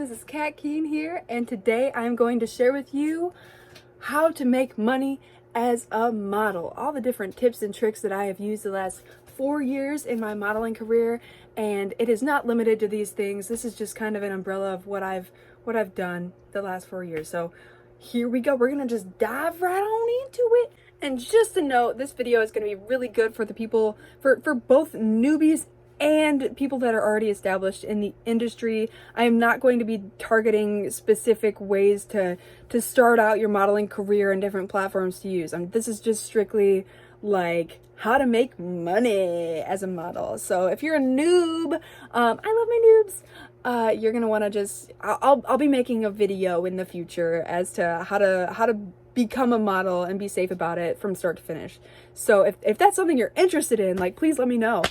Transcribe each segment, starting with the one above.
this is Kat Keen here, and today I'm going to share with you how to make money as a model. All the different tips and tricks that I have used the last 4 years in my modeling career, and it is not limited to these things. This is just kind of an umbrella of what I've done the last 4 years. So here we go. We're gonna just dive right on into it. And just a note, this video is going to be really good for the people, for both newbies and people that are already established in the industry. I am not going to be targeting specific ways to start out your modeling career and different platforms to use. This is just strictly like how to make money as a model. So if you're a noob, I love my noobs. You're gonna want to just I'll be making a video in the future as to how to become a model and be safe about it from start to finish. So if that's something you're interested in, like, please let me know.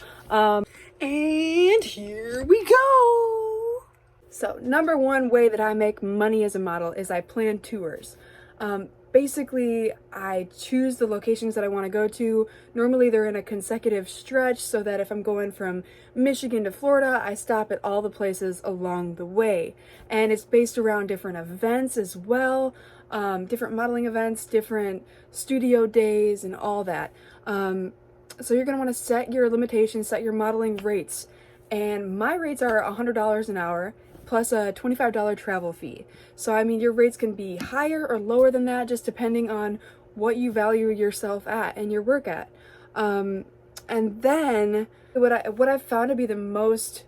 And here we go. So number one way that I make money as a model is I plan tours. Basically, I choose the locations that I want to go to. Normally they're in a consecutive stretch, so that if I'm going from Michigan to Florida, I stop at all the places along the way. And it's based around different events as well, different modeling events, different studio days, and all that. So you're going to want to set your limitations, set your modeling rates. And my rates are $100 an hour plus a $25 travel fee. So I mean, your rates can be higher or lower than that, just depending on what you value yourself at and your work at. And then what I've found to be the most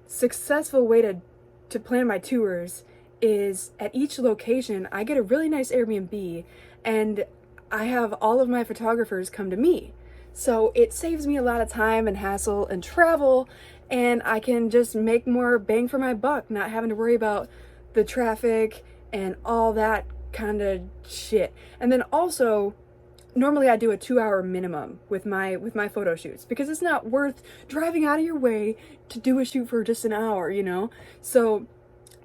successful way to plan my tours is at each location, I get a really nice Airbnb and I have all of my photographers come to me. So it saves me a lot of time and hassle and travel, and I can just make more bang for my buck, not having to worry about the traffic and all that kind of shit. And then also, normally I do a 2-hour minimum with my photo shoots, because it's not worth driving out of your way to do a shoot for just an hour, you know? So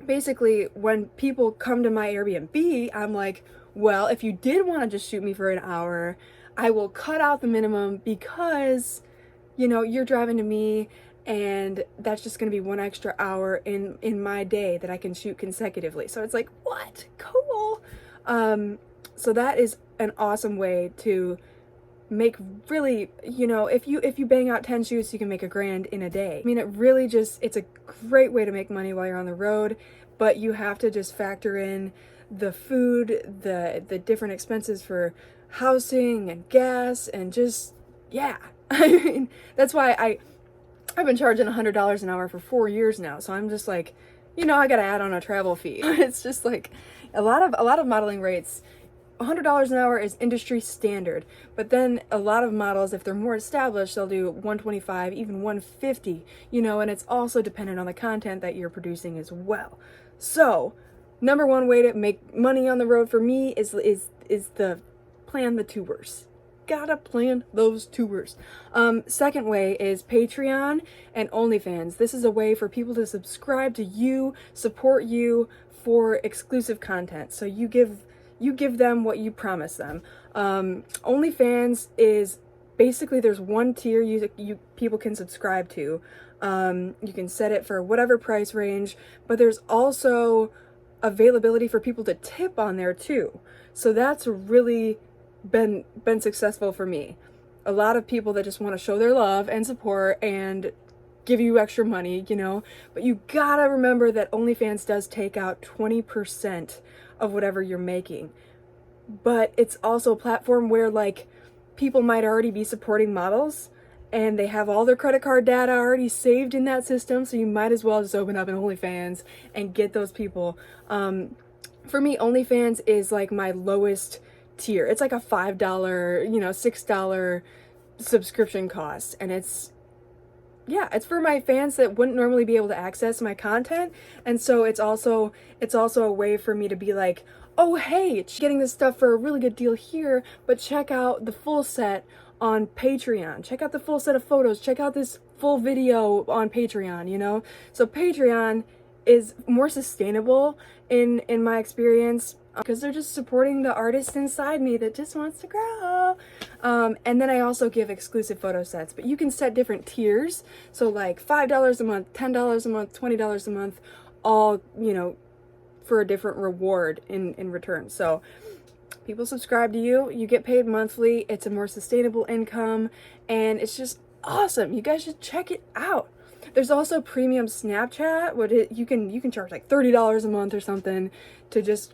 basically, when people come to my Airbnb, I'm like, well, if you did want to just shoot me for an hour, I will cut out the minimum, because, you know, you're driving to me and that's just going to be 1 extra hour in my day that I can shoot consecutively. So it's like, what? Cool. So that is an awesome way to make really, you know, if you bang out 10 shoots, you can make $1,000 in a day. I mean, it's a great way to make money while you're on the road, but you have to just factor in the food, the different expenses for housing and gas, and just, yeah. I mean, that's why I've been charging $100 an hour for 4 years now. So I'm just like, you know, I gotta add on a travel fee. It's just like a lot of modeling rates. $100 an hour is industry standard, but then a lot of models, if they're more established, they'll do $125, even $150, you know, and it's also dependent on the content that you're producing as well. So number one way to make money on the road for me is the plan the tours. Gotta plan those tours. Second way is Patreon and OnlyFans. This is a way for people to subscribe to you, support you for exclusive content. So you give them what you promise them. OnlyFans is basically, there's one tier you people can subscribe to. You can set it for whatever price range, but there's also availability for people to tip on there too. So that's really been successful for me. A lot of people that just want to show their love and support and give you extra money, you know, but you gotta remember that OnlyFans does take out 20% of whatever you're making. But it's also a platform where, like, people might already be supporting models and they have all their credit card data already saved in that system, so you might as well just open up an OnlyFans and get those people. For me, OnlyFans is like my lowest tier. It's like a $5, you know, $6 subscription cost, and it's for my fans that wouldn't normally be able to access my content. And so it's also a way for me to be like, oh hey, getting this stuff for a really good deal here, but check out the full set on Patreon. Check out the full set of photos. Check out this full video on Patreon, you know? So Patreon is more sustainable in my experience, because they're just supporting the artist inside me that just wants to grow. And then I also give exclusive photo sets, but you can set different tiers. So like $5 a month, $10 a month, $20 a month, all, you know, for a different reward in return. So people subscribe to you, you get paid monthly, it's a more sustainable income, and it's just awesome. You guys should check it out. There's also premium Snapchat, you can charge like $30 a month or something to just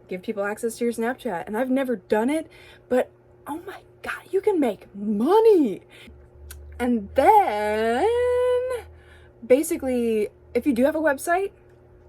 give people access to your Snapchat. And I've never done it, but oh my God, you can make money. And then basically, if you do have a website,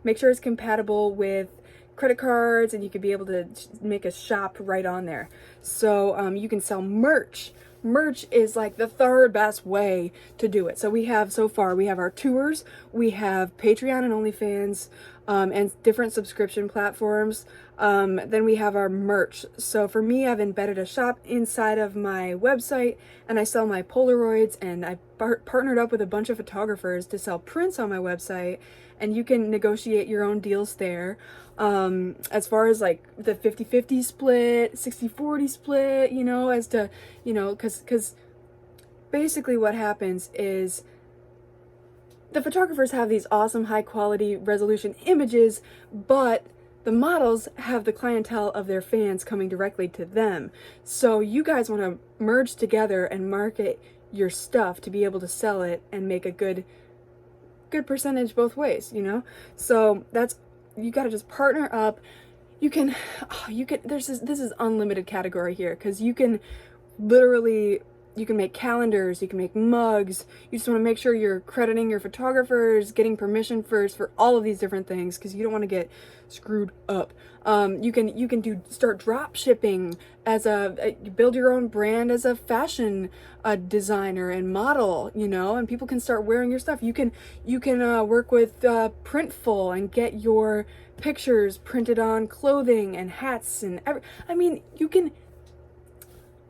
make sure it's compatible with credit cards, and you could be able to make a shop right on there. So you can sell merch. Merch is like the third best way to do it. So we have our tours, we have Patreon and OnlyFans, and different subscription platforms. Then we have our merch. So for me, I've embedded a shop inside of my website, and I sell my Polaroids, and I partnered up with a bunch of photographers to sell prints on my website, and you can negotiate your own deals there. As far as like the 50-50 split, 60-40 split, as to, because basically what happens is the photographers have these awesome high quality resolution images, but the models have the clientele of their fans coming directly to them. So you guys want to merge together and market your stuff to be able to sell it and make a good percentage both ways, So you got to just partner up. This is unlimited category here, because you can make calendars, you can make mugs. You just want to make sure you're crediting your photographers, getting permission first for all of these different things, because you don't want to get screwed up. You can start drop shipping you build your own brand as a fashion designer and model, and people can start wearing your stuff. You can work with Printful and get your pictures printed on clothing and hats and you can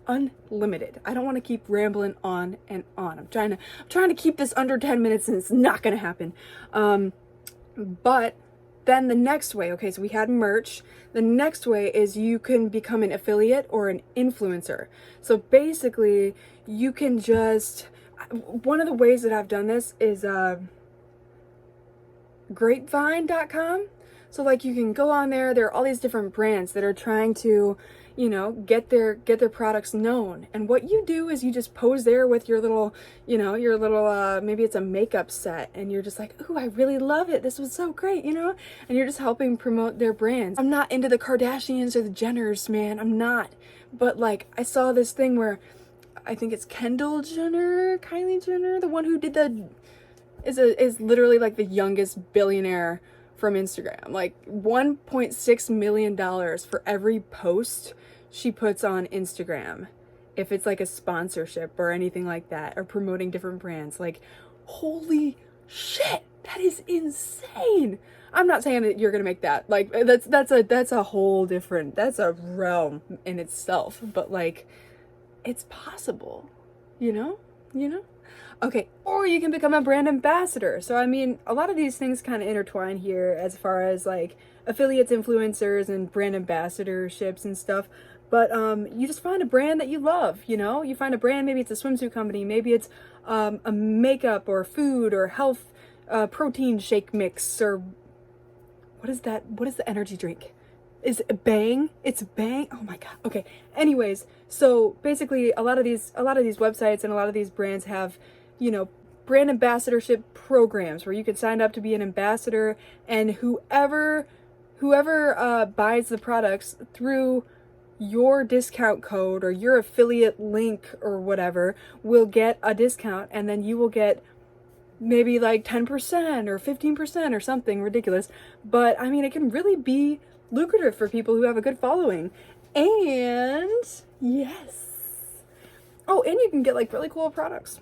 unlimited. I don't want to keep rambling on and on. I'm trying to keep this under 10 minutes, and it's not going to happen. But then the next way, okay, so we had merch. The next way is you can become an affiliate or an influencer. So basically, you can one of the ways that I've done this is grapevine.com. So like you can go on there are all these different brands that are trying to, get their products known. And what you do is you just pose there with your little, maybe it's a makeup set, and you're just like, ooh, I really love it. This was so great, and you're just helping promote their brands. I'm not into the Kardashians or the Jenners, man. I'm not. But like, I saw this thing where I think it's Kylie Jenner, the one who did is literally like the youngest billionaire from Instagram. Like $1.6 million for every post she puts on Instagram, if it's like a sponsorship or anything like that, or promoting different brands. Like, holy shit, that is insane. I'm not saying that you're gonna make that. Like, that's a whole different, that's a realm in itself. But like, it's possible, Okay, or you can become a brand ambassador. So, a lot of these things kind of intertwine here as far as like affiliates, influencers, and brand ambassadorships and stuff. But you just find a brand that you love, You find a brand, maybe it's a swimsuit company, maybe it's a makeup or food or health protein shake mix, or what is that? What is the energy drink? Is it Bang? It's Bang. Oh my God. Okay. Anyways, so basically a lot of these websites and a lot of these brands have, brand ambassadorship programs where you can sign up to be an ambassador, and whoever buys the products through your discount code or your affiliate link or whatever will get a discount, and then you will get maybe like 10% or 15% or something ridiculous. But it can really be lucrative for people who have a good following. And yes. Oh, and you can get like really cool products.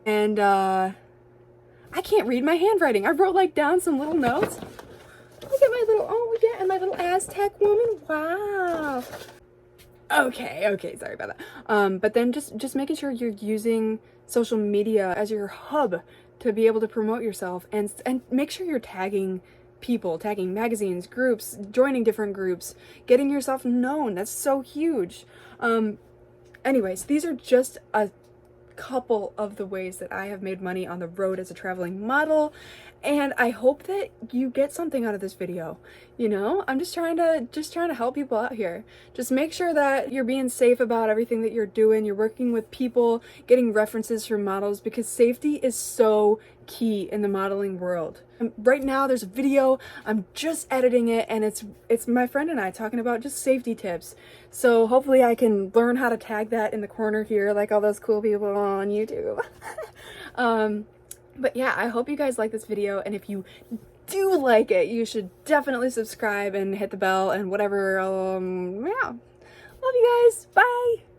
And I can't read my handwriting. I wrote like down some little notes. Look at my little, and my little Aztec woman. Wow. Okay, sorry about that. But then just making sure you're using social media as your hub to be able to promote yourself, and make sure you're tagging people, tagging magazines, groups, joining different groups, getting yourself known. That's so huge. Anyways, these are just a couple of the ways that I have made money on the road as a traveling model, and I hope that you get something out of this video. You know, I'm just trying to help people out here. Just make sure that you're being safe about everything that you're doing. You're working with people, getting references from models, because safety is so key in the modeling world. Right now there's a video, I'm just editing it, and it's my friend and I talking about just safety tips. So hopefully I can learn how to tag that in the corner here like all those cool people on YouTube. But yeah, I hope you guys like this video, and if you do like it, you should definitely subscribe and hit the bell and whatever. Yeah. Love you guys. Bye.